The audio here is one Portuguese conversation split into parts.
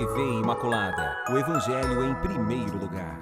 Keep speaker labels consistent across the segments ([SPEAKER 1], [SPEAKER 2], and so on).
[SPEAKER 1] TV Imaculada, o Evangelho em primeiro lugar.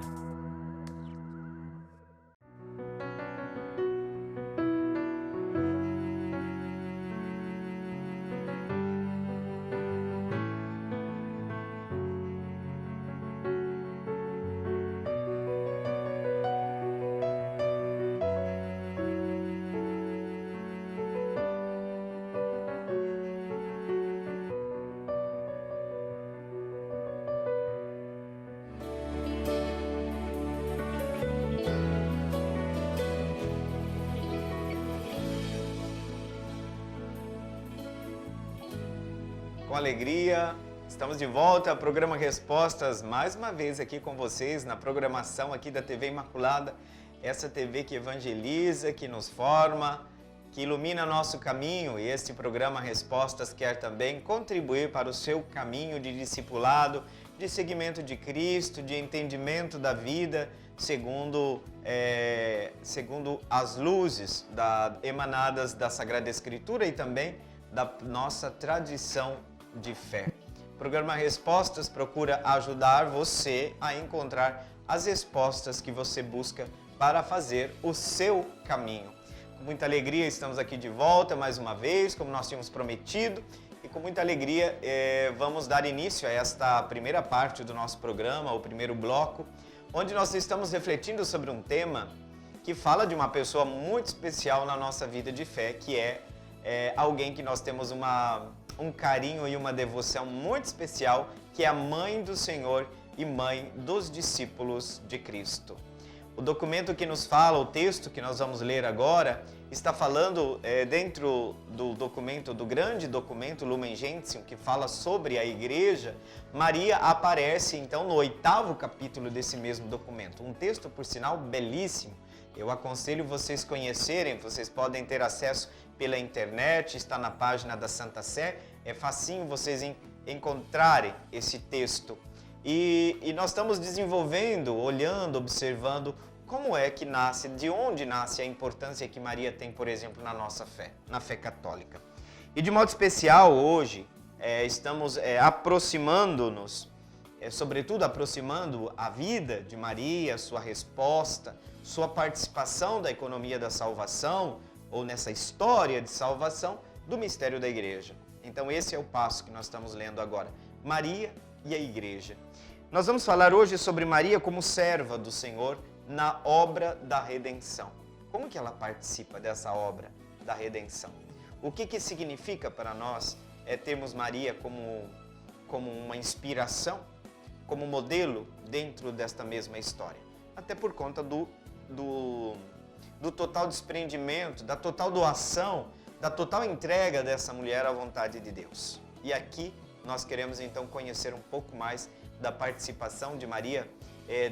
[SPEAKER 2] Com alegria, estamos de volta ao programa Respostas, mais uma vez aqui com vocês na programação aqui da TV Imaculada, essa TV que evangeliza, que nos forma, que ilumina nosso caminho, e este programa Respostas quer também contribuir para o seu caminho de discipulado, de seguimento de Cristo, de entendimento da vida, segundo as luzes emanadas da Sagrada Escritura e também da nossa tradição de fé. O programa Respostas procura ajudar você a encontrar as respostas que você busca para fazer o seu caminho. Com muita alegria estamos aqui de volta mais uma vez, como nós tínhamos prometido, e com muita alegria vamos dar início a esta primeira parte do nosso programa, o primeiro bloco, onde nós estamos refletindo sobre um tema que fala de uma pessoa muito especial na nossa vida de fé, que é alguém que nós temos um carinho e uma devoção muito especial, que é a Mãe do Senhor e Mãe dos discípulos de Cristo. O documento que nos fala, o texto que nós vamos ler agora, está falando dentro do documento, do grande documento Lumen Gentium, que fala sobre a Igreja. Maria aparece então no 8º capítulo desse mesmo documento. Um texto, por sinal, belíssimo. Eu aconselho vocês conhecerem, vocês podem ter acesso pela internet, está na página da Santa Sé, é facinho vocês encontrarem esse texto. E nós estamos desenvolvendo, olhando, observando como é que nasce, de onde nasce a importância que Maria tem, por exemplo, na nossa fé, na fé católica. E de modo especial, hoje, estamos aproximando-nos, sobretudo aproximando a vida de Maria, sua resposta, sua participação da economia da salvação, ou nessa história de salvação do mistério da Igreja. Então esse é o passo que nós estamos lendo agora, Maria e a Igreja. Nós vamos falar hoje sobre Maria como serva do Senhor na obra da redenção. Como que ela participa dessa obra da redenção? O que significa para nós termos Maria como uma inspiração, como modelo dentro desta mesma história? Até por conta do total desprendimento, da total doação, da total entrega dessa mulher à vontade de Deus. E aqui nós queremos então conhecer um pouco mais da participação de Maria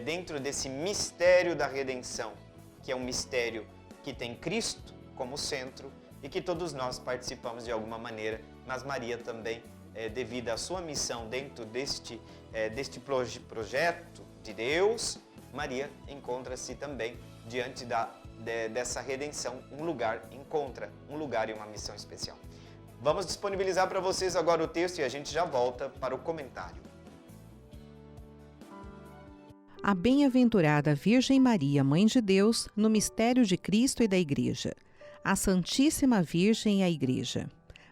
[SPEAKER 2] dentro desse mistério da redenção, que é um mistério que tem Cristo como centro e que todos nós participamos de alguma maneira, mas Maria também, devido à sua missão dentro deste projeto de Deus, Maria encontra-se também diante dessa redenção, encontra um lugar e uma missão especial. Vamos disponibilizar para vocês agora o texto e a gente já volta para o comentário.
[SPEAKER 3] A bem-aventurada Virgem Maria, Mãe de Deus, no mistério de Cristo e da Igreja. A Santíssima Virgem e a Igreja.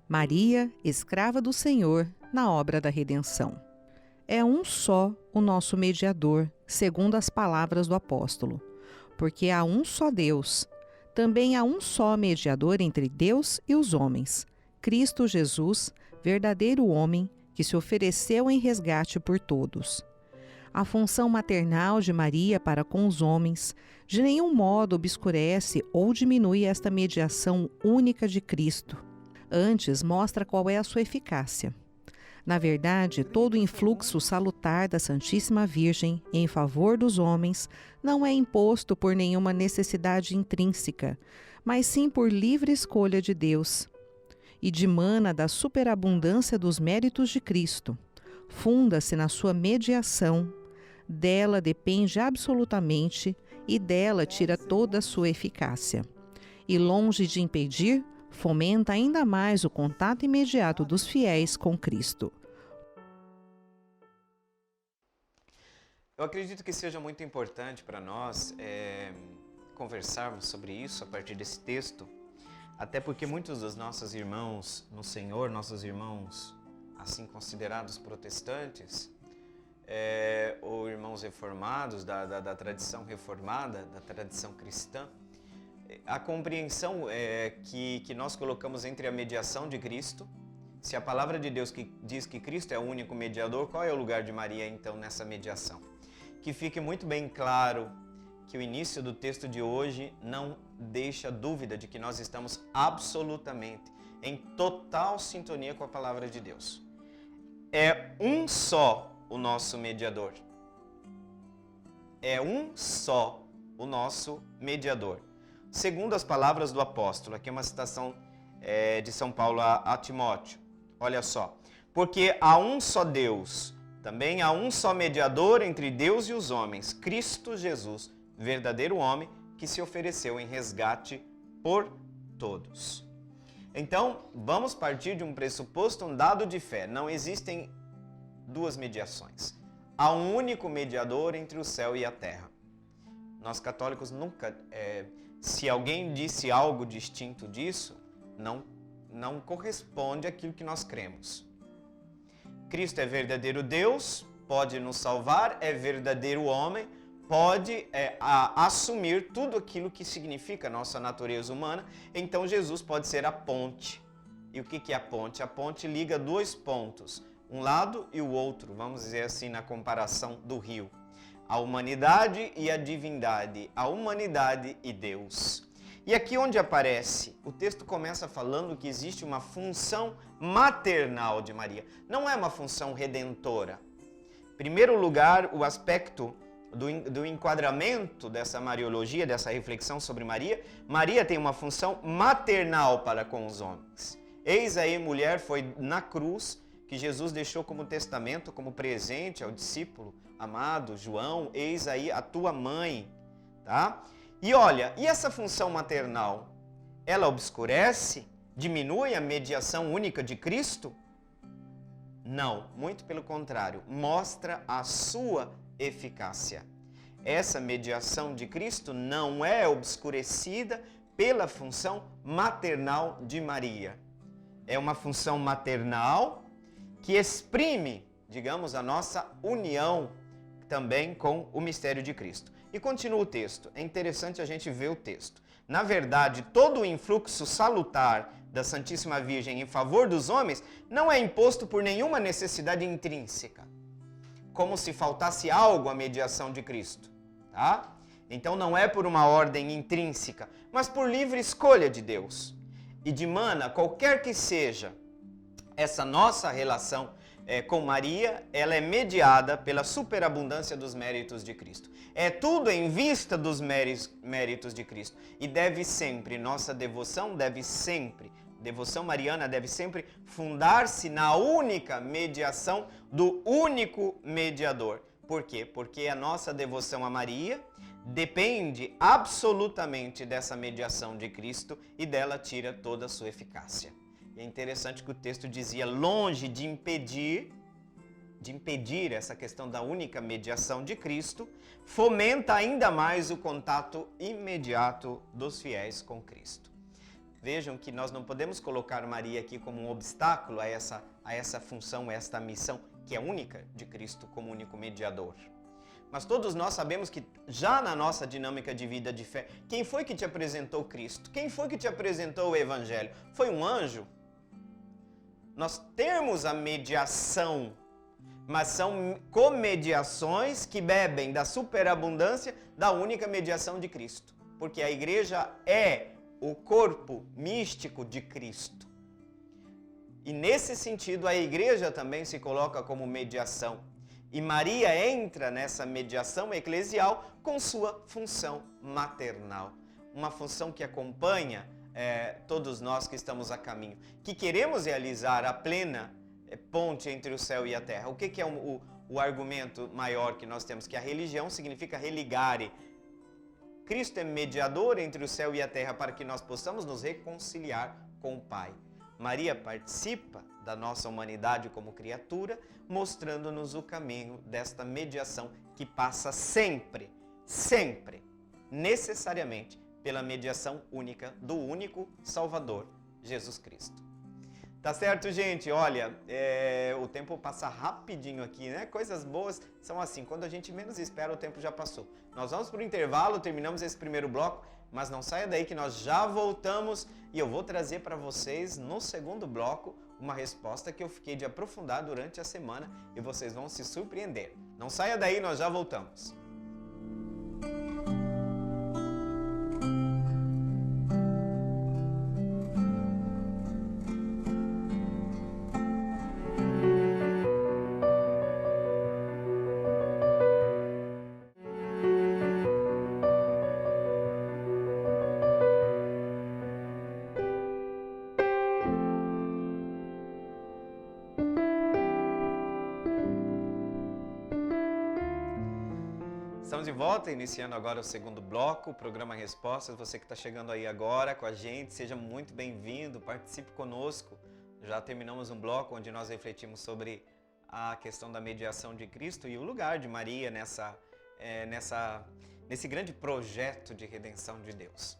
[SPEAKER 3] Maria, escrava do Senhor, na obra da redenção. É um só o nosso mediador, segundo as palavras do apóstolo. Porque há um só Deus. Também há um só mediador entre Deus e os homens, Cristo Jesus, verdadeiro homem, que se ofereceu em resgate por todos. A função maternal de Maria para com os homens de nenhum modo obscurece ou diminui esta mediação única de Cristo. Antes, mostra qual é a sua eficácia. Na verdade, todo o influxo salutar da Santíssima Virgem em favor dos homens não é imposto por nenhuma necessidade intrínseca, mas sim por livre escolha de Deus. E dimana da superabundância dos méritos de Cristo. Funda-se na sua mediação. Dela depende absolutamente e dela tira toda a sua eficácia. E longe de impedir, fomenta ainda mais o contato imediato dos fiéis com Cristo.
[SPEAKER 2] Eu acredito que seja muito importante para nós conversarmos sobre isso a partir desse texto, até porque muitos dos nossos irmãos no Senhor, nossos irmãos assim considerados protestantes, ou irmãos reformados da tradição reformada, da tradição cristã, a compreensão que nós colocamos entre a mediação de Cristo. Se a palavra de Deus que diz que Cristo é o único mediador, qual é o lugar de Maria então nessa mediação? Que fique muito bem claro que o início do texto de hoje não deixa dúvida de que nós estamos absolutamente em total sintonia com a palavra de Deus. É um só o nosso mediador. É um só o nosso mediador. Segundo as palavras do apóstolo, aqui é uma citação de São Paulo a Timóteo. Olha só. Porque há um só Deus, também há um só mediador entre Deus e os homens, Cristo Jesus, verdadeiro homem, que se ofereceu em resgate por todos. Então, vamos partir de um pressuposto, um dado de fé. Não existem duas mediações. Há um único mediador entre o céu e a terra. Nós católicos nunca, se alguém disse algo distinto disso, não corresponde àquilo que nós cremos. Cristo é verdadeiro Deus, pode nos salvar, é verdadeiro homem, pode assumir tudo aquilo que significa a nossa natureza humana, então Jesus pode ser a ponte. E o que é a ponte? A ponte liga dois pontos, um lado e o outro, vamos dizer assim, na comparação do rio. A humanidade e a divindade, a humanidade e Deus. E aqui onde aparece, o texto começa falando que existe uma função maternal de Maria. Não é uma função redentora. Em primeiro lugar, o aspecto do enquadramento dessa mariologia, dessa reflexão sobre Maria. Maria tem uma função maternal para com os homens. Eis aí, mulher, foi na cruz que Jesus deixou como testamento, como presente ao discípulo amado João. Eis aí a tua mãe, tá? E olha, e essa função maternal, ela obscurece, diminui a mediação única de Cristo? Não, muito pelo contrário, mostra a sua eficácia. Essa mediação de Cristo não é obscurecida pela função maternal de Maria. É uma função maternal que exprime, digamos, a nossa união também com o mistério de Cristo. E continua o texto. É interessante a gente ver o texto. Na verdade, todo o influxo salutar da Santíssima Virgem em favor dos homens não é imposto por nenhuma necessidade intrínseca, como se faltasse algo à mediação de Cristo, tá? Então não é por uma ordem intrínseca, mas por livre escolha de Deus. E de mana, qualquer que seja essa nossa relação com Maria, ela é mediada pela superabundância dos méritos de Cristo. É tudo em vista dos méritos de Cristo. E nossa devoção mariana deve sempre fundar-se na única mediação do único mediador. Por quê? Porque a nossa devoção a Maria depende absolutamente dessa mediação de Cristo e dela tira toda a sua eficácia. E é interessante que o texto dizia, longe de impedir essa questão da única mediação de Cristo, fomenta ainda mais o contato imediato dos fiéis com Cristo. Vejam que nós não podemos colocar Maria aqui como um obstáculo a essa função, a esta missão, que é única de Cristo como único mediador. Mas todos nós sabemos que já na nossa dinâmica de vida de fé, quem foi que te apresentou Cristo? Quem foi que te apresentou o Evangelho? Foi um anjo? Nós temos a mediação, mas são comediações que bebem da superabundância da única mediação de Cristo. Porque a igreja é o corpo místico de Cristo. E nesse sentido, a igreja também se coloca como mediação. E Maria entra nessa mediação eclesial com sua função maternal. Uma função que acompanha todos nós que estamos a caminho, que queremos realizar a plena ponte entre o céu e a terra. O que é o argumento maior que nós temos? Que a religião significa religare. Cristo é mediador entre o céu e a terra para que nós possamos nos reconciliar com o Pai. Maria participa da nossa humanidade como criatura, mostrando-nos o caminho desta mediação que passa sempre, necessariamente, pela mediação única do único Salvador, Jesus Cristo. Tá certo, gente? Olha, o tempo passa rapidinho aqui, né? Coisas boas são assim, quando a gente menos espera, o tempo já passou. Nós vamos para o intervalo, terminamos esse primeiro bloco, mas não saia daí que nós já voltamos e eu vou trazer para vocês no segundo bloco uma resposta que eu fiquei de aprofundar durante a semana e vocês vão se surpreender. Não saia daí, nós já voltamos. Estamos de volta, iniciando agora o segundo bloco, o programa Respostas. Você que está chegando aí agora com a gente, seja muito bem-vindo, participe conosco. Já terminamos um bloco onde nós refletimos sobre a questão da mediação de Cristo e o lugar de Maria nesse grande projeto de redenção de Deus.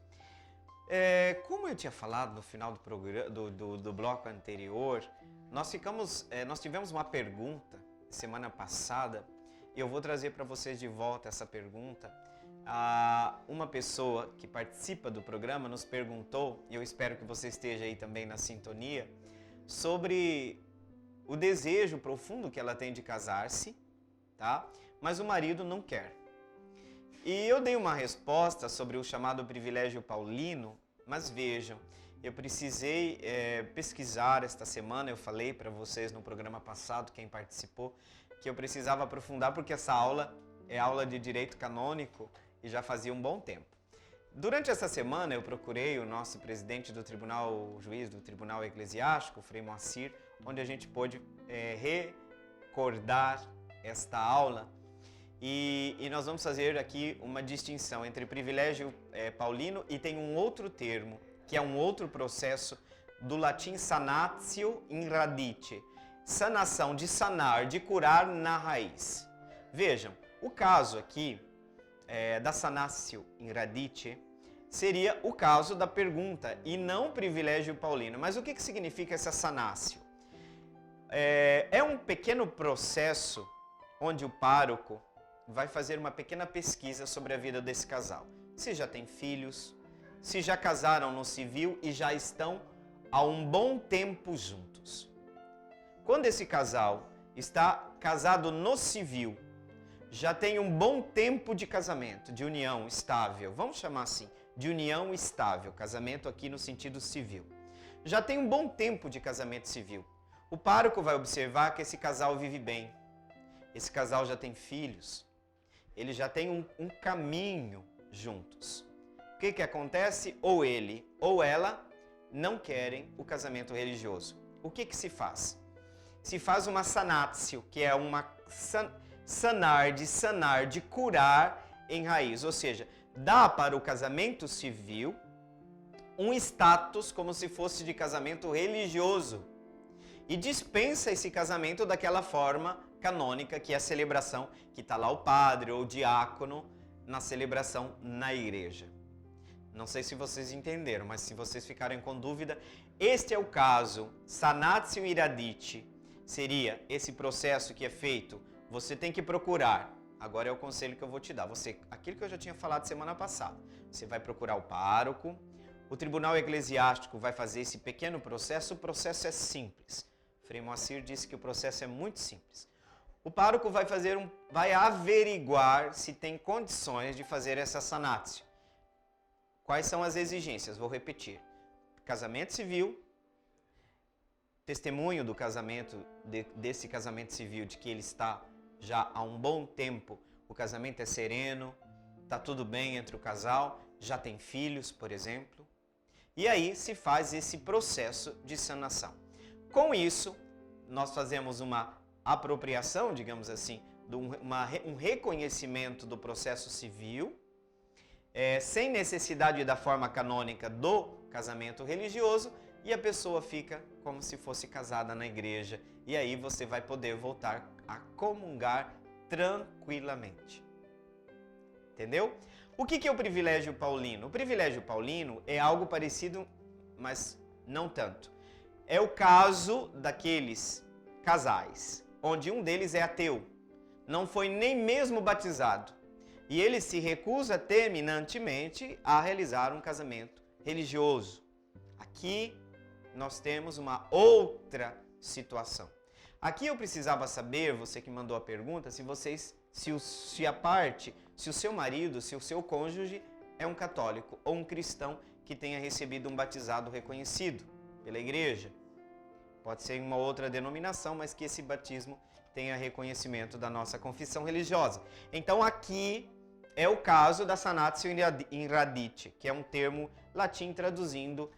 [SPEAKER 2] Como eu tinha falado no final do bloco anterior, nós tivemos uma pergunta semana passada. Eu vou trazer para vocês de volta essa pergunta. Uma pessoa que participa do programa nos perguntou, e eu espero que você esteja aí também na sintonia, sobre o desejo profundo que ela tem de casar-se, tá? Mas o marido não quer. E eu dei uma resposta sobre o chamado privilégio paulino, mas vejam, eu precisei pesquisar esta semana, eu falei para vocês no programa passado, quem participou, que eu precisava aprofundar porque essa aula é aula de direito canônico e já fazia um bom tempo. Durante essa semana eu procurei o nosso presidente do tribunal, o juiz do tribunal eclesiástico, Frei Moacir, onde a gente pôde recordar esta aula e nós vamos fazer aqui uma distinção entre privilégio paulino e tem um outro termo, que é um outro processo do latim sanatio in radice. Sanação, de sanar, de curar na raiz. Vejam, o caso aqui da sanatio in radice seria o caso da pergunta e não privilégio paulino. Mas o que significa essa sanatio? É um pequeno processo onde o pároco vai fazer uma pequena pesquisa sobre a vida desse casal. Se já tem filhos, se já casaram no civil e já estão há um bom tempo juntos. Quando esse casal está casado no civil, já tem um bom tempo de casamento, de união estável, vamos chamar assim, de união estável, casamento aqui no sentido civil. Já tem um bom tempo de casamento civil. O pároco vai observar que esse casal vive bem, esse casal já tem filhos, ele já tem um caminho juntos. O que acontece? Ou ele ou ela não querem o casamento religioso. O que se faz? Se faz uma sanatio, que é uma sanar, de curar em raiz. Ou seja, dá para o casamento civil um status como se fosse de casamento religioso. E dispensa esse casamento daquela forma canônica, que é a celebração, que está lá o padre ou o diácono na celebração na igreja. Não sei se vocês entenderam, mas se vocês ficarem com dúvida, este é o caso, sanatio in radice. Seria esse processo que é feito, você tem que procurar, agora é o conselho que eu vou te dar, aquilo que eu já tinha falado semana passada, você vai procurar o pároco, o tribunal eclesiástico vai fazer esse pequeno processo, o processo é simples. Frei Moacir disse que o processo é muito simples. O pároco vai averiguar se tem condições de fazer essa sanatio. Quais são as exigências? Vou repetir. Casamento civil, testemunho do casamento, desse casamento civil, de que ele está já há um bom tempo, o casamento é sereno, está tudo bem entre o casal, já tem filhos, por exemplo. E aí se faz esse processo de sanação. Com isso, nós fazemos uma apropriação, digamos assim, um reconhecimento do processo civil, sem necessidade da forma canônica do casamento religioso, e a pessoa fica como se fosse casada na igreja. E aí você vai poder voltar a comungar tranquilamente. Entendeu? O que é o privilégio paulino? O privilégio paulino é algo parecido, mas não tanto. É o caso daqueles casais, onde um deles é ateu, não foi nem mesmo batizado, e ele se recusa terminantemente a realizar um casamento religioso. Aqui nós temos uma outra situação. Aqui eu precisava saber, você que mandou a pergunta, se o seu marido, se o seu cônjuge é um católico ou um cristão que tenha recebido um batizado reconhecido pela igreja. Pode ser em uma outra denominação, mas que esse batismo tenha reconhecimento da nossa confissão religiosa. Então aqui é o caso da sanatio in radite, que é um termo latim traduzindo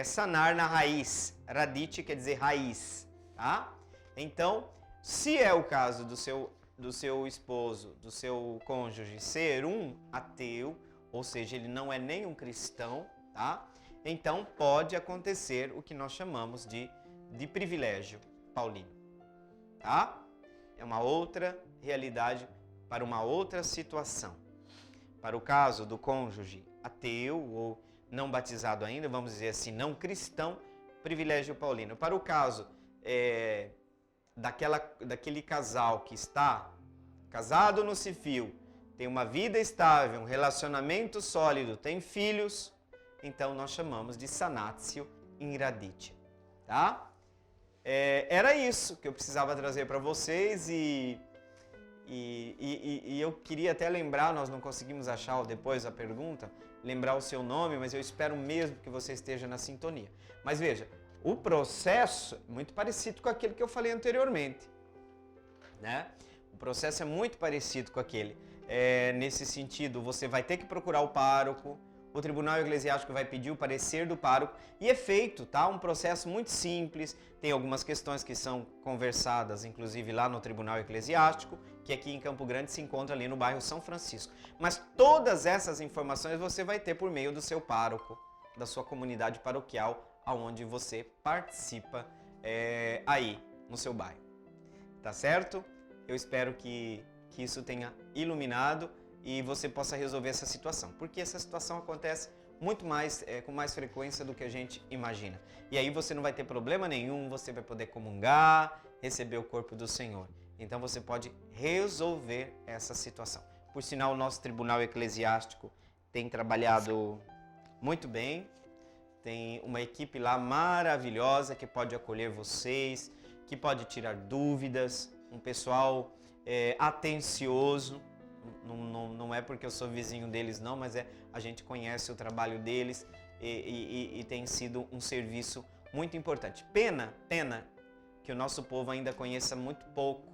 [SPEAKER 2] sanar na raiz. Radite quer dizer raiz, tá? Então, se é o caso do seu esposo, do seu cônjuge ser um ateu, ou seja, ele não é nem um cristão, tá? Então pode acontecer o que nós chamamos de privilégio paulino, tá? É uma outra realidade para uma outra situação. Para o caso do cônjuge ateu ou não batizado ainda, vamos dizer assim, não cristão, privilégio paulino. Para o caso daquele casal que está casado no civil, tem uma vida estável, um relacionamento sólido, tem filhos, então nós chamamos de sanatio in radite, tá? Era isso que eu precisava trazer para vocês e eu queria até lembrar, nós não conseguimos achar depois a pergunta, lembrar o seu nome, mas eu espero mesmo que você esteja na sintonia. Mas veja, o processo é muito parecido com aquele que eu falei anteriormente, né? O processo é muito parecido com aquele. Nesse sentido, você vai ter que procurar o pároco, o tribunal eclesiástico vai pedir o parecer do pároco e é feito, tá? Um processo muito simples, tem algumas questões que são conversadas, inclusive lá no tribunal eclesiástico, que aqui em Campo Grande se encontra ali no bairro São Francisco. Mas todas essas informações você vai ter por meio do seu pároco, da sua comunidade paroquial, aonde você participa aí no seu bairro. Tá certo? Eu espero que isso tenha iluminado e você possa resolver essa situação, porque essa situação acontece muito mais, com mais frequência do que a gente imagina. E aí você não vai ter problema nenhum, você vai poder comungar, receber o corpo do Senhor. Então você pode resolver essa situação. Por sinal, o nosso tribunal eclesiástico tem trabalhado muito bem, tem uma equipe lá maravilhosa que pode acolher vocês, que pode tirar dúvidas, um pessoal atencioso. Não é porque eu sou vizinho deles não, mas a gente conhece o trabalho deles e tem sido um serviço muito importante. Pena que o nosso povo ainda conheça muito pouco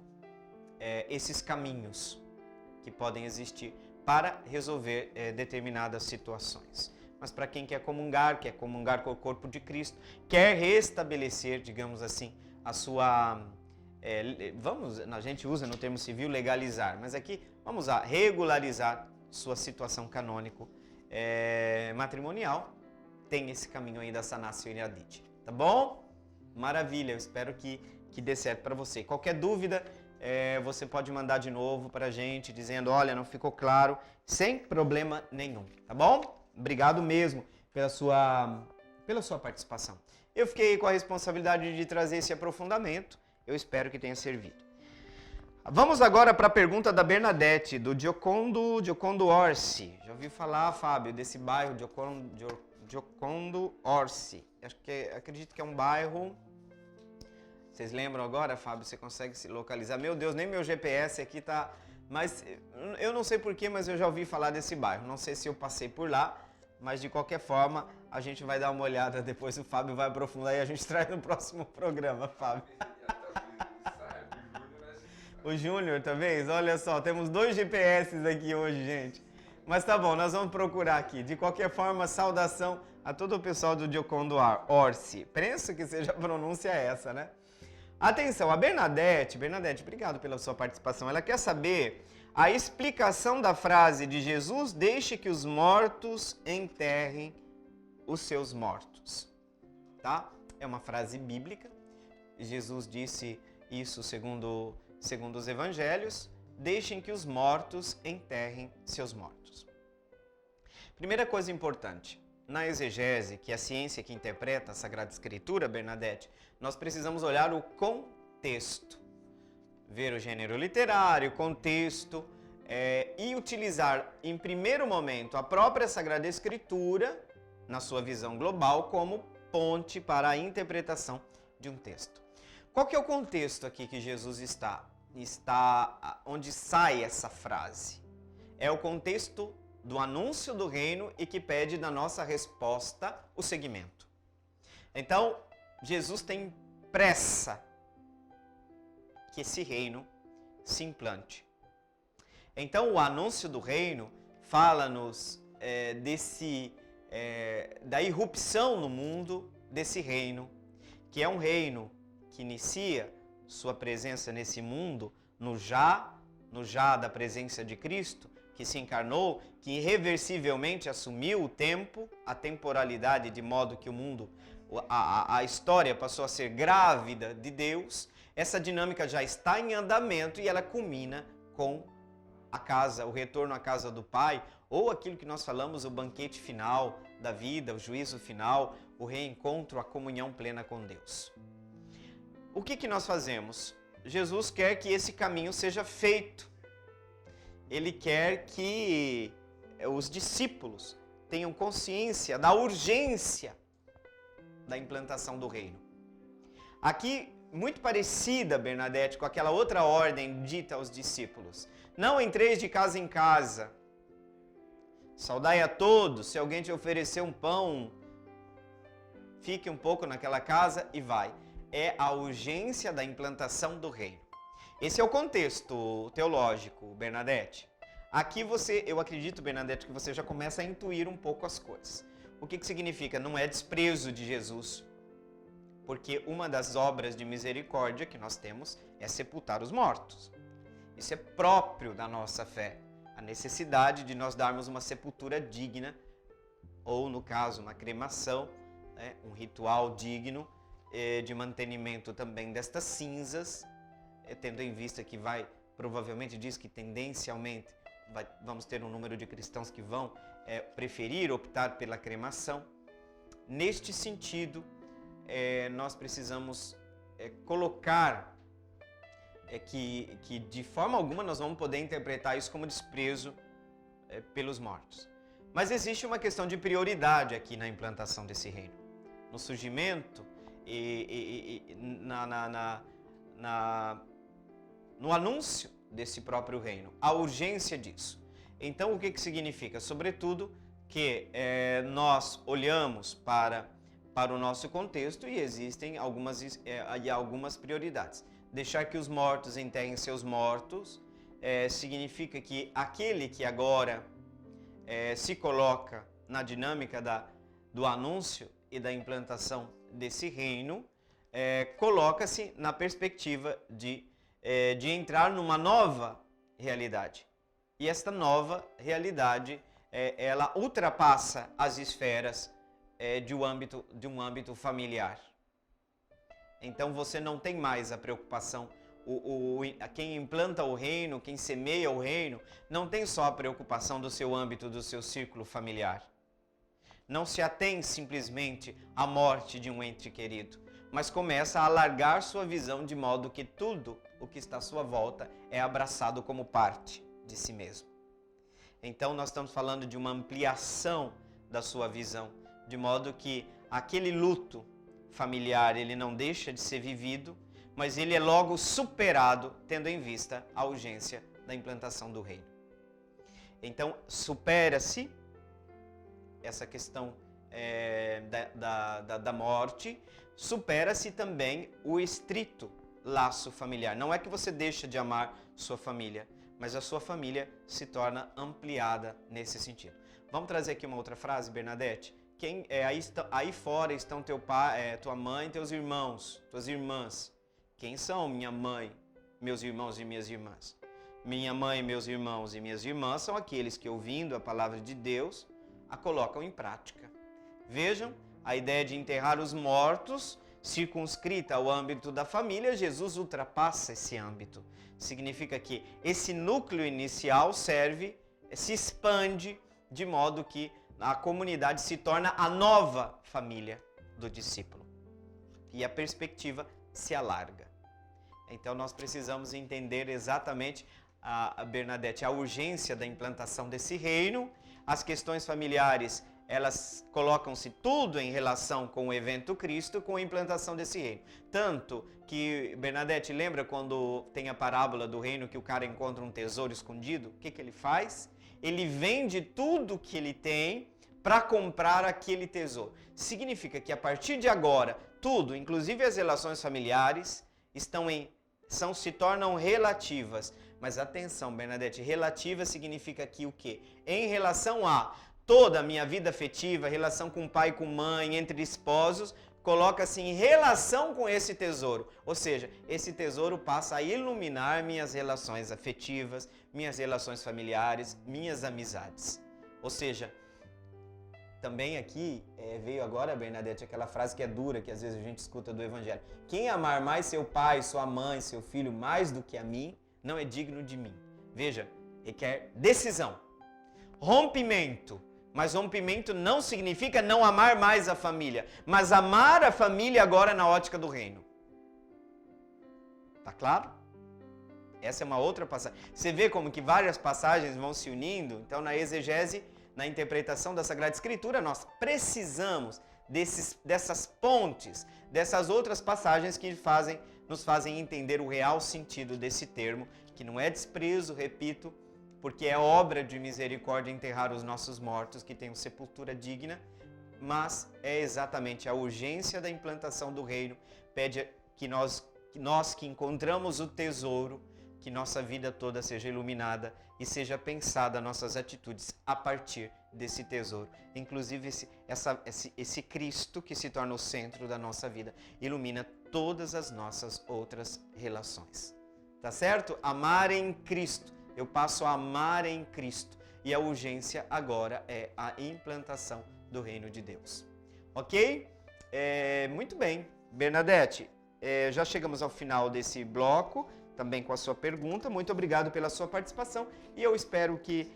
[SPEAKER 2] esses caminhos que podem existir para resolver determinadas situações. Mas para quem quer comungar com o corpo de Cristo, quer restabelecer, digamos assim, a sua... a gente usa no termo civil legalizar, mas aqui vamos a regularizar sua situação canônico matrimonial, tem esse caminho aí da sanatio in radite, tá bom? Maravilha, eu espero que dê certo para você. Qualquer dúvida, você pode mandar de novo para a gente, dizendo, olha, não ficou claro, sem problema nenhum, tá bom? Obrigado mesmo pela sua participação. Eu fiquei com a responsabilidade de trazer esse aprofundamento, eu espero que tenha servido. Vamos agora para a pergunta da Bernadette, do Giocondo Orsi. Já ouviu falar, Fábio, desse bairro Giocondo Orsi? Acredito que é um bairro... Vocês lembram agora, Fábio? Você consegue se localizar? Meu Deus, nem meu GPS aqui tá... Mas eu não sei porquê, mas eu já ouvi falar desse bairro. Não sei se eu passei por lá, mas de qualquer forma, a gente vai dar uma olhada depois. O Fábio vai aprofundar e a gente traz no próximo programa, Fábio. O Júnior, talvez? Olha só, temos 2 GPS aqui hoje, gente. Mas tá bom, nós vamos procurar aqui. De qualquer forma, saudação a todo o pessoal do Giocondo Orsi. Penso que seja a pronúncia essa, né? Atenção, a Bernadette, obrigado pela sua participação. Ela quer saber a explicação da frase de Jesus, deixe que os mortos enterrem os seus mortos. Tá? É uma frase bíblica. Jesus disse isso segundo os evangelhos, deixem que os mortos enterrem seus mortos. Primeira coisa importante, na exegese, que é a ciência que interpreta a Sagrada Escritura, Bernadette, nós precisamos olhar o contexto, ver o gênero literário, contexto, e utilizar em primeiro momento a própria Sagrada Escritura, na sua visão global, como ponte para a interpretação de um texto. Qual que é o contexto aqui que Jesus está onde sai essa frase? É o contexto do anúncio do reino e que pede da nossa resposta o seguimento. Então, Jesus tem pressa que esse reino se implante. Então, o anúncio do reino fala-nos da irrupção no mundo desse reino, que é um reino que inicia sua presença nesse mundo no já da presença de Cristo, que se encarnou, que irreversivelmente assumiu o tempo, a temporalidade, de modo que o mundo, a história passou a ser grávida de Deus. Essa dinâmica já está em andamento e ela culmina com o retorno à casa do Pai, ou aquilo que nós falamos, o banquete final da vida, o juízo final, o reencontro, a comunhão plena com Deus. O que nós fazemos? Jesus quer que esse caminho seja feito. Ele quer que os discípulos tenham consciência da urgência da implantação do reino. Aqui, muito parecida, Bernadette, com aquela outra ordem dita aos discípulos. Não entreis de casa em casa. Saudai a todos. Se alguém te oferecer um pão, fique um pouco naquela casa e vai. É a urgência da implantação do reino. Esse é o contexto teológico, Bernadette. Aqui eu acredito, Bernadette, que você já começa a intuir um pouco as coisas. O que significa? Não é desprezo de Jesus, porque uma das obras de misericórdia que nós temos é sepultar os mortos. Isso é próprio da nossa fé, a necessidade de nós darmos uma sepultura digna, ou no caso, uma cremação, um ritual digno de mantenimento também destas cinzas, tendo em vista que provavelmente diz que tendencialmente vamos ter um número de cristãos que vão preferir optar pela cremação. Neste sentido, nós precisamos colocar que de forma alguma nós vamos poder interpretar isso como desprezo pelos mortos. Mas existe uma questão de prioridade aqui na implantação desse reino. No surgimento no anúncio desse próprio reino, a urgência disso. Então, o que significa? Sobretudo, que nós olhamos para o nosso contexto e existem algumas prioridades. Deixar que os mortos enterrem seus mortos significa que aquele que agora se coloca na dinâmica do anúncio e da implantação desse reino, coloca-se na perspectiva de entrar numa nova realidade. E esta nova realidade, ela ultrapassa as esferas de um âmbito familiar. Então você não tem mais a preocupação, quem implanta o reino, quem semeia o reino, não tem só a preocupação do seu âmbito, do seu círculo familiar. Não se atém simplesmente à morte de um ente querido, mas começa a alargar sua visão de modo que tudo o que está à sua volta é abraçado como parte de si mesmo. Então nós estamos falando de uma ampliação da sua visão, de modo que aquele luto familiar, ele não deixa de ser vivido, mas ele é logo superado, tendo em vista a urgência da implantação do reino. Então supera-se essa questão da morte, supera-se também o estrito laço familiar. Não é que você deixa de amar sua família, mas a sua família se torna ampliada nesse sentido. Vamos trazer aqui uma outra frase, Bernadette? Aí fora estão teu pai, tua mãe, teus irmãos, tuas irmãs. Quem são minha mãe, meus irmãos e minhas irmãs? Minha mãe, meus irmãos e minhas irmãs são aqueles que, ouvindo a palavra de Deus, a colocam em prática. Vejam, a ideia de enterrar os mortos circunscrita ao âmbito da família, Jesus ultrapassa esse âmbito. Significa que esse núcleo inicial se expande de modo que a comunidade se torna a nova família do discípulo. E a perspectiva se alarga. Então nós precisamos entender exatamente, Bernadette, a urgência da implantação desse reino. As questões familiares, elas colocam-se tudo em relação com o evento Cristo, com a implantação desse reino. Tanto que, Bernadette, lembra quando tem a parábola do reino que o cara encontra um tesouro escondido? O que ele faz? Ele vende tudo que ele tem para comprar aquele tesouro. Significa que a partir de agora, tudo, inclusive as relações familiares, se tornam relativas. Mas atenção, Bernadette, relativa significa que o quê? Em relação a toda a minha vida afetiva, relação com pai e com mãe, entre esposos, coloca-se em relação com esse tesouro. Ou seja, esse tesouro passa a iluminar minhas relações afetivas, minhas relações familiares, minhas amizades. Ou seja, também aqui veio agora, Bernadette, aquela frase que é dura, que às vezes a gente escuta do Evangelho. Quem amar mais seu pai, sua mãe, seu filho, mais do que a mim, não é digno de mim. Veja, requer decisão, rompimento. Mas rompimento não significa não amar mais a família, mas amar a família agora na ótica do reino. Tá claro? Essa é uma outra passagem. Você vê como que várias passagens vão se unindo. Então, na exegese, na interpretação da Sagrada Escritura, nós precisamos dessas pontes, dessas outras passagens que nos fazem entender o real sentido desse termo, que não é desprezo, repito, porque é obra de misericórdia enterrar os nossos mortos que tenham sepultura digna, mas é exatamente a urgência da implantação do reino, pede que nós que encontramos o tesouro, que nossa vida toda seja iluminada e seja pensada nossas atitudes a partir desse tesouro. Inclusive esse Cristo que se torna o centro da nossa vida, ilumina todas as nossas outras relações. Tá certo? Amar em Cristo. Eu passo a amar em Cristo. E a urgência agora é a implantação do reino de Deus. Ok? Muito bem. Bernadette, já chegamos ao final desse bloco, também com a sua pergunta. Muito obrigado pela sua participação e eu espero que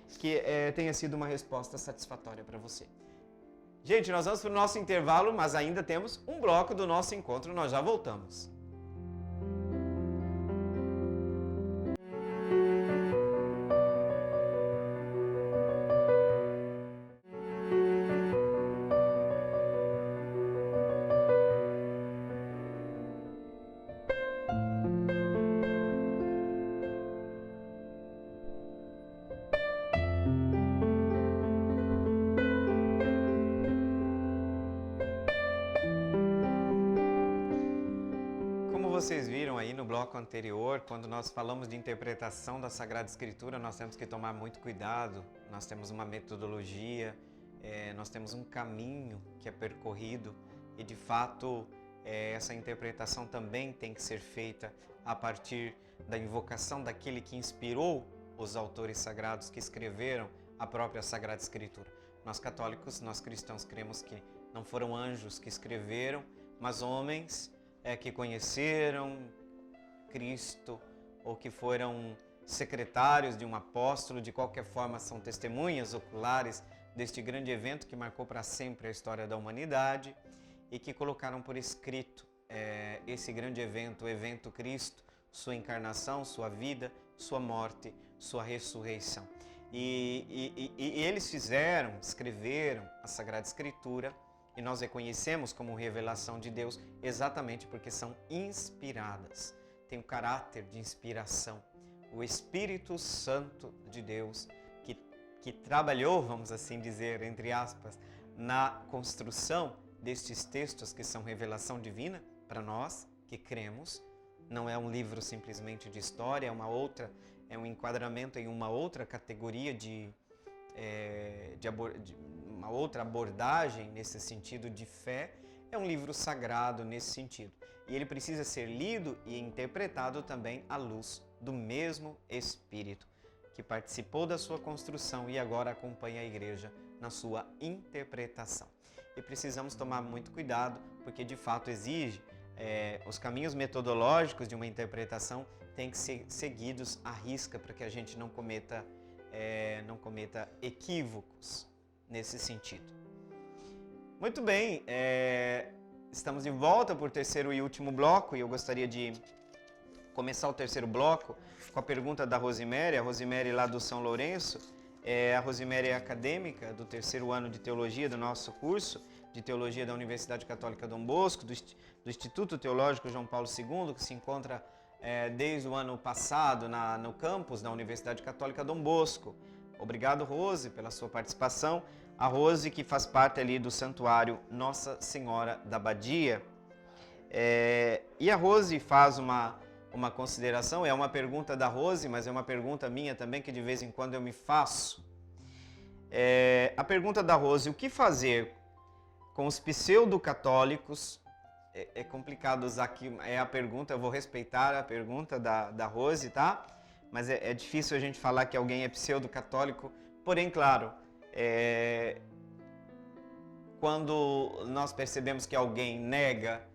[SPEAKER 2] tenha sido uma resposta satisfatória para você. Gente, nós vamos para o nosso intervalo, mas ainda temos um bloco do nosso encontro. Nós já voltamos. Vocês viram aí no bloco anterior, quando nós falamos de interpretação da Sagrada Escritura, nós temos que tomar muito cuidado, nós temos uma metodologia, nós temos um caminho que é percorrido e de fato essa interpretação também tem que ser feita a partir da invocação daquele que inspirou os autores sagrados que escreveram a própria Sagrada Escritura. Nós católicos, nós cristãos cremos que não foram anjos que escreveram, mas homens que conheceram Cristo ou que foram secretários de um apóstolo, de qualquer forma são testemunhas oculares deste grande evento que marcou para sempre a história da humanidade e que colocaram por escrito esse grande evento, o evento Cristo, sua encarnação, sua vida, sua morte, sua ressurreição. E eles escreveram a Sagrada Escritura e nós reconhecemos como revelação de Deus exatamente porque são inspiradas. Tem o caráter de inspiração. O Espírito Santo de Deus que trabalhou, vamos assim dizer, entre aspas, na construção destes textos que são revelação divina para nós que cremos. Não é um livro simplesmente de história, é um enquadramento em uma outra categoria uma outra abordagem nesse sentido de fé, é um livro sagrado nesse sentido. E ele precisa ser lido e interpretado também à luz do mesmo Espírito, que participou da sua construção e agora acompanha a Igreja na sua interpretação. E precisamos tomar muito cuidado, porque de fato exige os caminhos metodológicos de uma interpretação têm que ser seguidos à risca para que a gente não cometa equívocos nesse sentido. Muito bem, estamos de volta para o terceiro e último bloco e eu gostaria de começar o terceiro bloco com a pergunta da Rosemary. A Rosemary lá do São Lourenço, a Rosemary é acadêmica do terceiro ano de teologia do nosso curso de teologia da Universidade Católica Dom Bosco, do Instituto Teológico João Paulo II, que se encontra desde o ano passado no campus da Universidade Católica Dom Bosco. Obrigado, Rose, pela sua participação. A Rose, que faz parte ali do Santuário Nossa Senhora da Abadia. E a Rose faz uma consideração, é uma pergunta da Rose, mas é uma pergunta minha também, que de vez em quando eu me faço. A pergunta da Rose: o que fazer com os pseudo-católicos? É complicado usar aqui, a pergunta, eu vou respeitar a pergunta da Rose, tá? Mas é difícil a gente falar que alguém é pseudo-católico, porém, claro, quando nós percebemos que alguém nega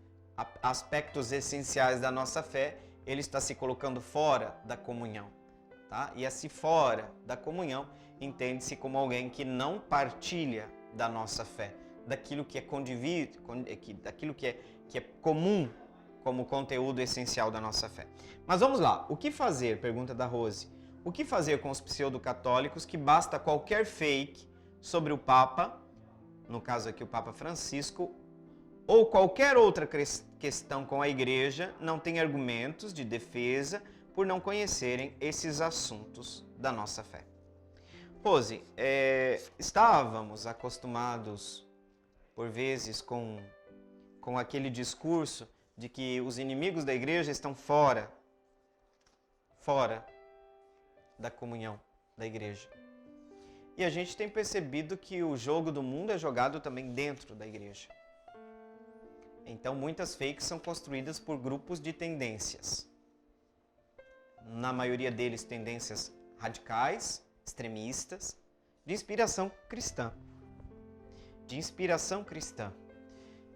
[SPEAKER 2] aspectos essenciais da nossa fé, ele está se colocando fora da comunhão, tá? E esse fora da comunhão entende-se como alguém que não partilha da nossa fé, daquilo que é condivido, daquilo que é comum como conteúdo essencial da nossa fé. Mas vamos lá, o que fazer? Pergunta da Rose. O que fazer com os pseudo-católicos que basta qualquer fake sobre o Papa, no caso aqui o Papa Francisco, ou qualquer outra questão com a Igreja, não tem argumentos de defesa por não conhecerem esses assuntos da nossa fé? Rose, estávamos acostumados, por vezes, com aquele discurso de que os inimigos da Igreja estão fora da comunhão da Igreja. E a gente tem percebido que o jogo do mundo é jogado também dentro da Igreja. Então, muitas fakes são construídas por grupos de tendências. Na maioria deles, tendências radicais, extremistas, de inspiração cristã.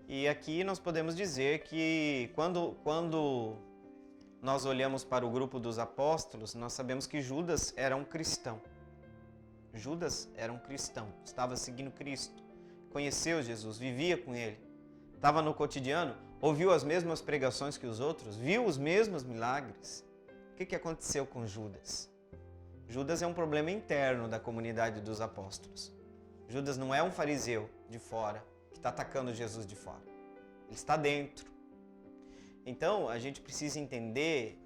[SPEAKER 2] E aqui nós podemos dizer que quando nós olhamos para o grupo dos apóstolos, nós sabemos que Judas era um cristão. Judas era um cristão, estava seguindo Cristo, conheceu Jesus, vivia com Ele, estava no cotidiano, ouviu as mesmas pregações que os outros, viu os mesmos milagres. O que aconteceu com Judas? Judas é um problema interno da comunidade dos apóstolos. Judas não é um fariseu de fora, que está atacando Jesus de fora. Ele está dentro. Então, a gente precisa entender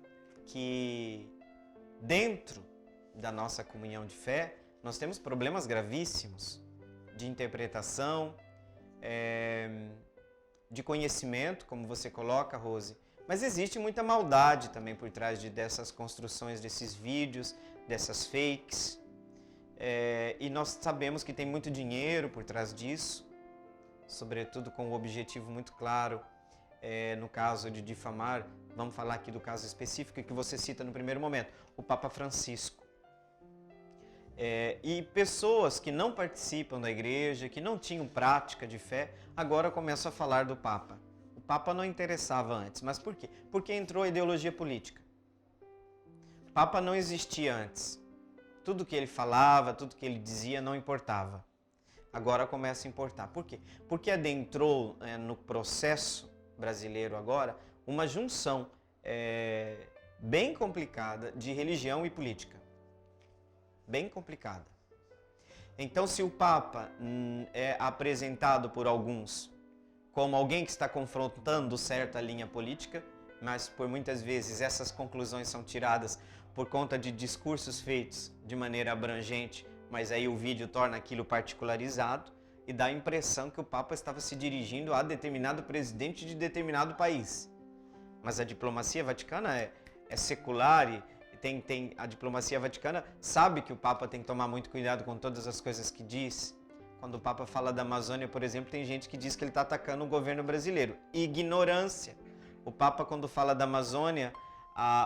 [SPEAKER 2] que dentro da nossa comunhão de fé, nós temos problemas gravíssimos de interpretação, de conhecimento, como você coloca, Rose. Mas existe muita maldade também por trás dessas construções, desses vídeos, dessas fakes. E nós sabemos que tem muito dinheiro por trás disso, sobretudo com o objetivo muito claro, no caso de difamar. Vamos falar aqui do caso específico que você cita no primeiro momento, o Papa Francisco. E pessoas que não participam da Igreja, que não tinham prática de fé, agora começam a falar do Papa. O Papa não interessava antes, mas por quê? Porque entrou a ideologia política. O Papa não existia antes. Tudo que ele falava, tudo que ele dizia não importava. Agora começa a importar. Por quê? Porque adentrou no processo brasileiro agora uma junção bem complicada de religião e política. Bem complicada. Então, se o Papa é apresentado por alguns como alguém que está confrontando certa linha política, mas por muitas vezes essas conclusões são tiradas por conta de discursos feitos de maneira abrangente, mas aí o vídeo torna aquilo particularizado e dá a impressão que o Papa estava se dirigindo a determinado presidente de determinado país. Mas a diplomacia vaticana é secular e a diplomacia vaticana sabe que o Papa tem que tomar muito cuidado com todas as coisas que diz. Quando o Papa fala da Amazônia, por exemplo, tem gente que diz que ele está atacando o governo brasileiro. Ignorância. O Papa, quando fala da Amazônia,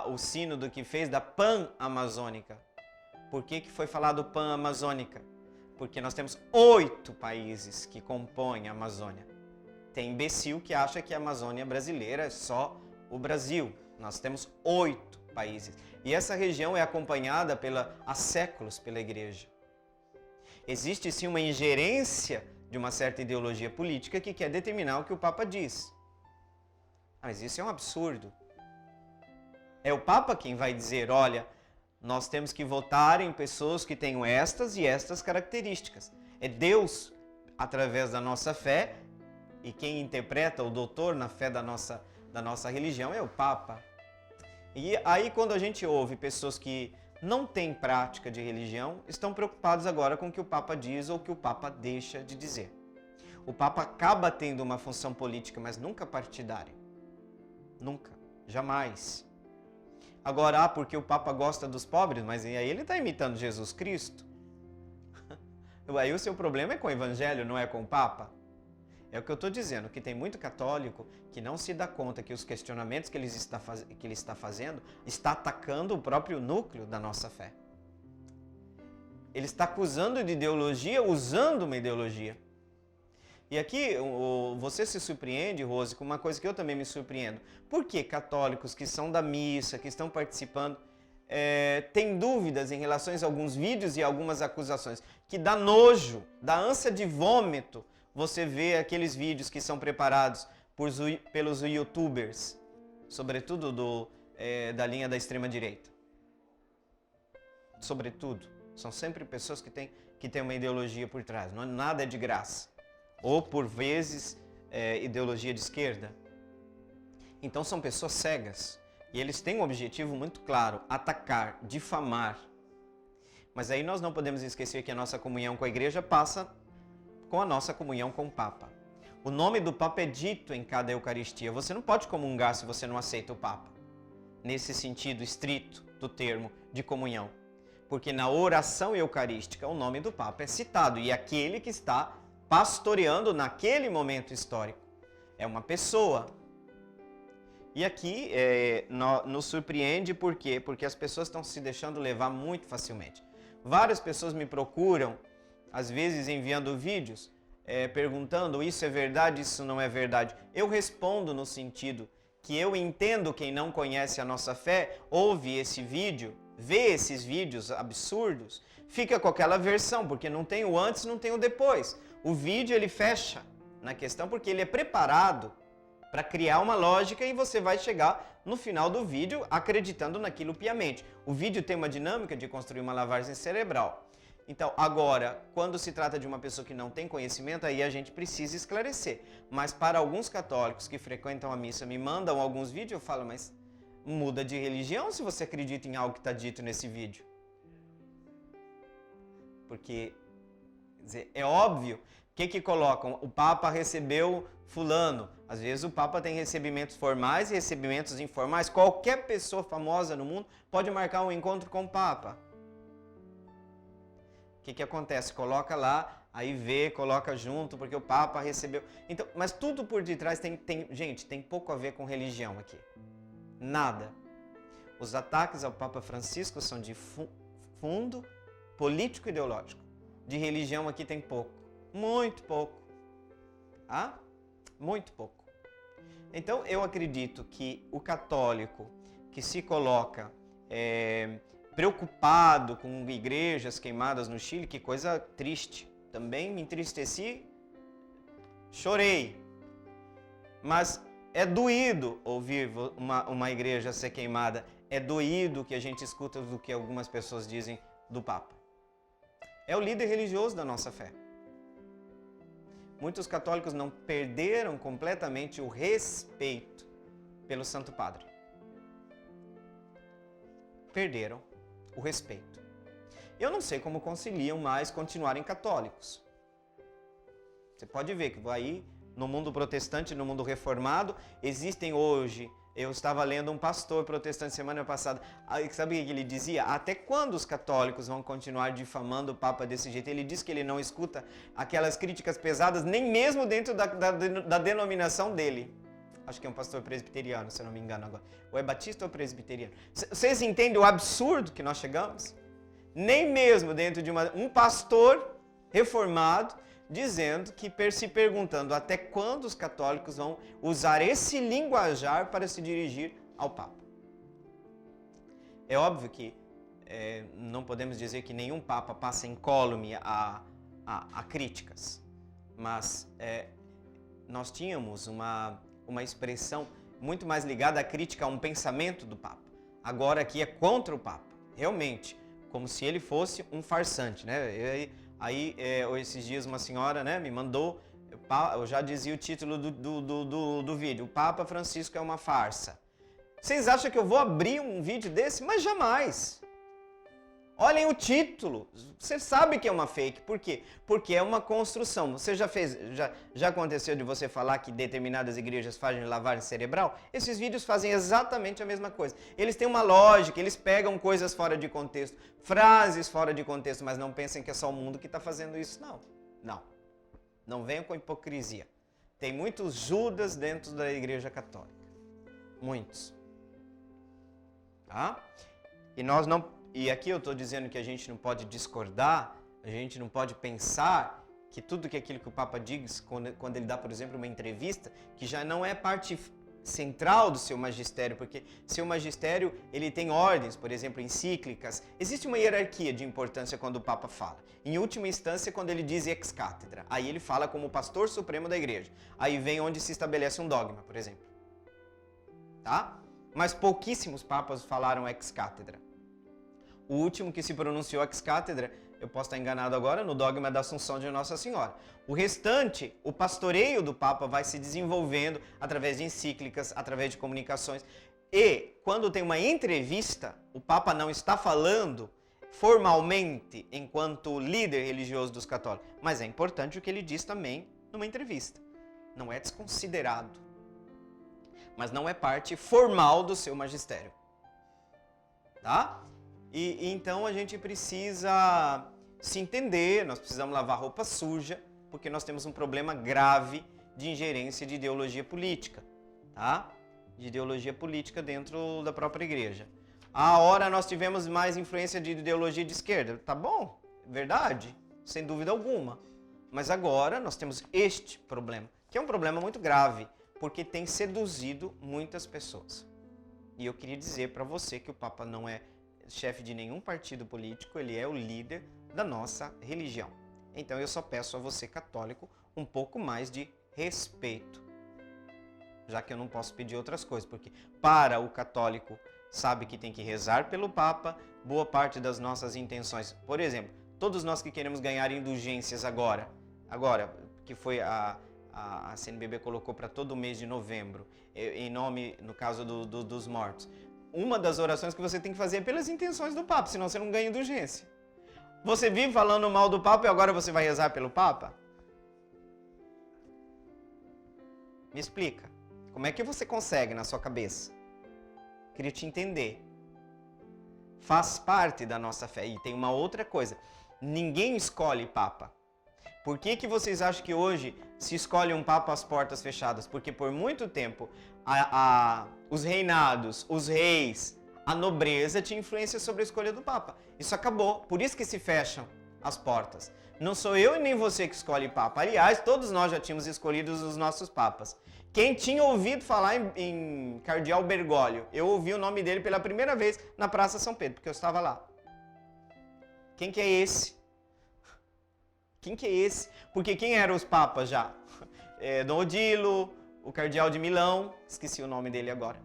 [SPEAKER 2] o sínodo que fez da Pan-Amazônica. Por que foi falado Pan-Amazônica? Porque nós temos 8 países que compõem a Amazônia. tem imbecil que acha que a Amazônia brasileira é só o Brasil. Nós temos 8 países. E essa região é acompanhada há séculos pela igreja. Existe sim uma ingerência de uma certa ideologia política que quer determinar o que o Papa diz. Mas isso é um absurdo. É o Papa quem vai dizer, olha, nós temos que votar em pessoas que tenham estas e estas características. É Deus, através da nossa fé, e quem interpreta o doutor na fé da nossa religião é o Papa. E aí quando a gente ouve pessoas que não têm prática de religião, estão preocupados agora com o que o Papa diz ou o que o Papa deixa de dizer. O Papa acaba tendo uma função política, mas nunca partidária. Nunca, jamais. Agora, porque o Papa gosta dos pobres, mas aí ele está imitando Jesus Cristo. Aí o seu problema é com o Evangelho, não é com o Papa. É o que eu estou dizendo, que tem muito católico que não se dá conta que os questionamentos que ele está fazendo está atacando o próprio núcleo da nossa fé. Ele está acusando de ideologia, usando uma ideologia. E aqui você se surpreende, Rose, com uma coisa que eu também me surpreendo. Por que católicos que são da missa, que estão participando, têm dúvidas em relação a alguns vídeos e algumas acusações? Que dá nojo, dá ânsia de vômito você vê aqueles vídeos que são preparados pelos youtubers, sobretudo da linha da extrema-direita. Sobretudo. São sempre pessoas que têm uma ideologia por trás. Nada é de graça. Ou, por vezes, ideologia de esquerda. Então, são pessoas cegas. E eles têm um objetivo muito claro: atacar, difamar. Mas aí nós não podemos esquecer que a nossa comunhão com a igreja passa com a nossa comunhão com o Papa. O nome do Papa é dito em cada Eucaristia. Você não pode comungar se você não aceita o Papa. Nesse sentido estrito do termo de comunhão. Porque na oração eucarística o nome do Papa é citado. E aquele que está pastoreando naquele momento histórico. É uma pessoa. E aqui nos surpreende por quê? Porque as pessoas estão se deixando levar muito facilmente. Várias pessoas me procuram, às vezes enviando vídeos, perguntando isso é verdade, isso não é verdade. Eu respondo no sentido que eu entendo quem não conhece a nossa fé, ouve esse vídeo, vê esses vídeos absurdos, fica com aquela versão, porque não tem o antes, não tem o depois. O vídeo ele fecha na questão porque ele é preparado para criar uma lógica e você vai chegar no final do vídeo acreditando naquilo piamente. O vídeo tem uma dinâmica de construir uma lavagem cerebral. Então, agora, quando se trata de uma pessoa que não tem conhecimento, aí a gente precisa esclarecer. Mas para alguns católicos que frequentam a missa, me mandam alguns vídeos, eu falo, mas muda de religião se você acredita em algo que está dito nesse vídeo. Porque, quer dizer, é óbvio. O que colocam? O Papa recebeu fulano. Às vezes o Papa tem recebimentos formais e recebimentos informais. Qualquer pessoa famosa no mundo pode marcar um encontro com o Papa. O que acontece? Coloca lá, aí vê, coloca junto, porque o Papa recebeu. Então, mas tudo por detrás gente, tem pouco a ver com religião aqui. Nada. Os ataques ao Papa Francisco são de fundo político-ideológico. De religião aqui tem pouco. Muito pouco. Muito pouco. Então, eu acredito que o católico que se coloca preocupado com igrejas queimadas no Chile, que coisa triste. Também me entristeci, chorei. Mas é doído ouvir uma igreja ser queimada. É doído que a gente escuta do que algumas pessoas dizem do Papa. É o líder religioso da nossa fé. Muitos católicos não perderam completamente o respeito pelo Santo Padre. Perderam o respeito. Eu não sei como conciliam mais continuarem católicos. Você pode ver que aí no mundo protestante, no mundo reformado, existem hoje... Eu estava lendo um pastor protestante semana passada. Sabe o que ele dizia? Até quando os católicos vão continuar difamando o Papa desse jeito? Ele diz que ele não escuta aquelas críticas pesadas, nem mesmo dentro da denominação dele. Acho que é um pastor presbiteriano, se eu não me engano agora. Ou é batista ou presbiteriano. Vocês entendem o absurdo que nós chegamos? Nem mesmo dentro de um pastor reformado dizendo que se perguntando até quando os católicos vão usar esse linguajar para se dirigir ao Papa. É óbvio que não podemos dizer que nenhum Papa passa incólume a críticas, mas nós tínhamos uma expressão muito mais ligada à crítica a um pensamento do Papa. Agora aqui é contra o Papa, realmente, como se ele fosse um farsante, né? Esses dias uma senhora, né, me mandou, eu já dizia o título do vídeo, o Papa Francisco é uma farsa. Vocês acham que eu vou abrir um vídeo desse? Mas jamais! Olhem o título, você sabe que é uma fake, por quê? Porque é uma construção. Você já aconteceu de você falar que determinadas igrejas fazem lavagem cerebral? Esses vídeos fazem exatamente a mesma coisa. Eles têm uma lógica, eles pegam coisas fora de contexto, frases fora de contexto, mas não pensem que é só o mundo que está fazendo isso, não. Não venham com hipocrisia. Tem muitos Judas dentro da igreja católica. Muitos. Tá? E aqui eu estou dizendo que a gente não pode discordar, a gente não pode pensar que tudo aquilo que o Papa diz quando ele dá, por exemplo, uma entrevista, que já não é parte central do seu magistério, porque seu magistério ele tem ordens, por exemplo, encíclicas. Existe uma hierarquia de importância quando o Papa fala. Em última instância, quando ele diz ex cátedra, aí ele fala como pastor supremo da igreja. Aí vem onde se estabelece um dogma, por exemplo. Tá? Mas pouquíssimos papas falaram ex cátedra. O último que se pronunciou ex cátedra, eu posso estar enganado agora, no dogma da Assunção de Nossa Senhora. O restante, o pastoreio do Papa vai se desenvolvendo através de encíclicas, através de comunicações. E, quando tem uma entrevista, o Papa não está falando formalmente enquanto líder religioso dos católicos, mas é importante o que ele diz também numa entrevista. Não é desconsiderado, mas não é parte formal do seu magistério. Tá? E então a gente precisa se entender, nós precisamos lavar roupa suja, porque nós temos um problema grave de ingerência de ideologia política, tá? De ideologia política dentro da própria igreja. A hora nós tivemos mais influência de ideologia de esquerda, tá bom, verdade, sem dúvida alguma. Mas agora nós temos este problema, que é um problema muito grave, porque tem seduzido muitas pessoas. E eu queria dizer para você que o Papa não é chefe de nenhum partido político, ele é o líder da nossa religião. Então eu só peço a você, católico, um pouco mais de respeito. Já que eu não posso pedir outras coisas, porque para o católico sabe que tem que rezar pelo Papa, boa parte das nossas intenções. Por exemplo, todos nós que queremos ganhar indulgências agora que foi a CNBB colocou para todo o mês de novembro, em nome, no caso dos mortos. Uma das orações que você tem que fazer é pelas intenções do Papa, senão você não ganha indulgência. Você vive falando mal do Papa e agora você vai rezar pelo Papa? Me explica. Como é que você consegue na sua cabeça? Queria te entender. Faz parte da nossa fé. E tem uma outra coisa. Ninguém escolhe Papa. Por que vocês acham que hoje se escolhe um Papa às portas fechadas? Porque por muito tempo os reinados, os reis, a nobreza tinha influência sobre a escolha do Papa. Isso acabou, por isso que se fecham as portas. Não sou eu e nem você que escolhe Papa. Aliás, todos nós já tínhamos escolhido os nossos Papas. Quem tinha ouvido falar em Cardeal Bergoglio? Eu ouvi o nome dele pela primeira vez na Praça São Pedro, porque eu estava lá. Quem que é esse? Quem que é esse? Porque quem eram os papas já? Dom Odilo, o cardeal de Milão, esqueci o nome dele agora.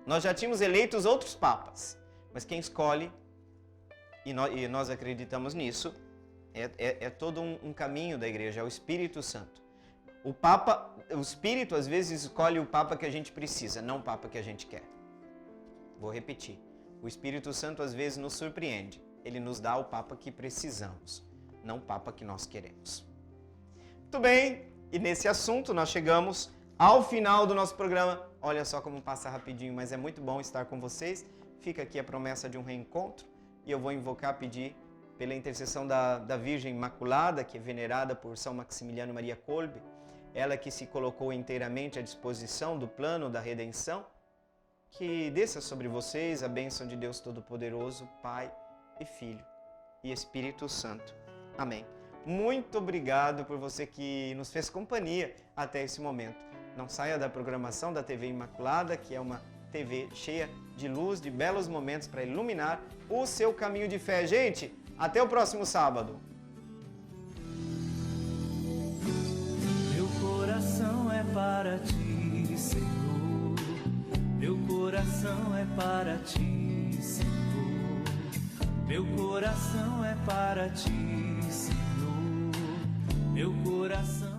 [SPEAKER 2] Nós já tínhamos eleitos outros papas, mas quem escolhe, e nós acreditamos nisso, é todo um caminho da igreja, é o Espírito Santo. O Espírito às vezes escolhe o Papa que a gente precisa, não o Papa que a gente quer. Vou repetir, o Espírito Santo às vezes nos surpreende, ele nos dá o Papa que precisamos, não o Papa que nós queremos. Muito bem, e nesse assunto nós chegamos ao final do nosso programa. Olha só como passa rapidinho, mas é muito bom estar com vocês. Fica aqui a promessa de um reencontro e eu vou invocar, pedir pela intercessão da Virgem Imaculada, que é venerada por São Maximiliano Maria Kolbe, ela que se colocou inteiramente à disposição do plano da redenção, que desça sobre vocês a bênção de Deus Todo-Poderoso, Pai e Filho e Espírito Santo. Amém. Muito obrigado por você que nos fez companhia até esse momento. Não saia da programação da TV Imaculada, que é uma TV cheia de luz, de belos momentos para iluminar o seu caminho de fé. Gente, até o próximo sábado.
[SPEAKER 4] Meu coração é para ti, Senhor. Meu coração é para ti, Senhor. Meu coração é para ti, Senhor. Meu coração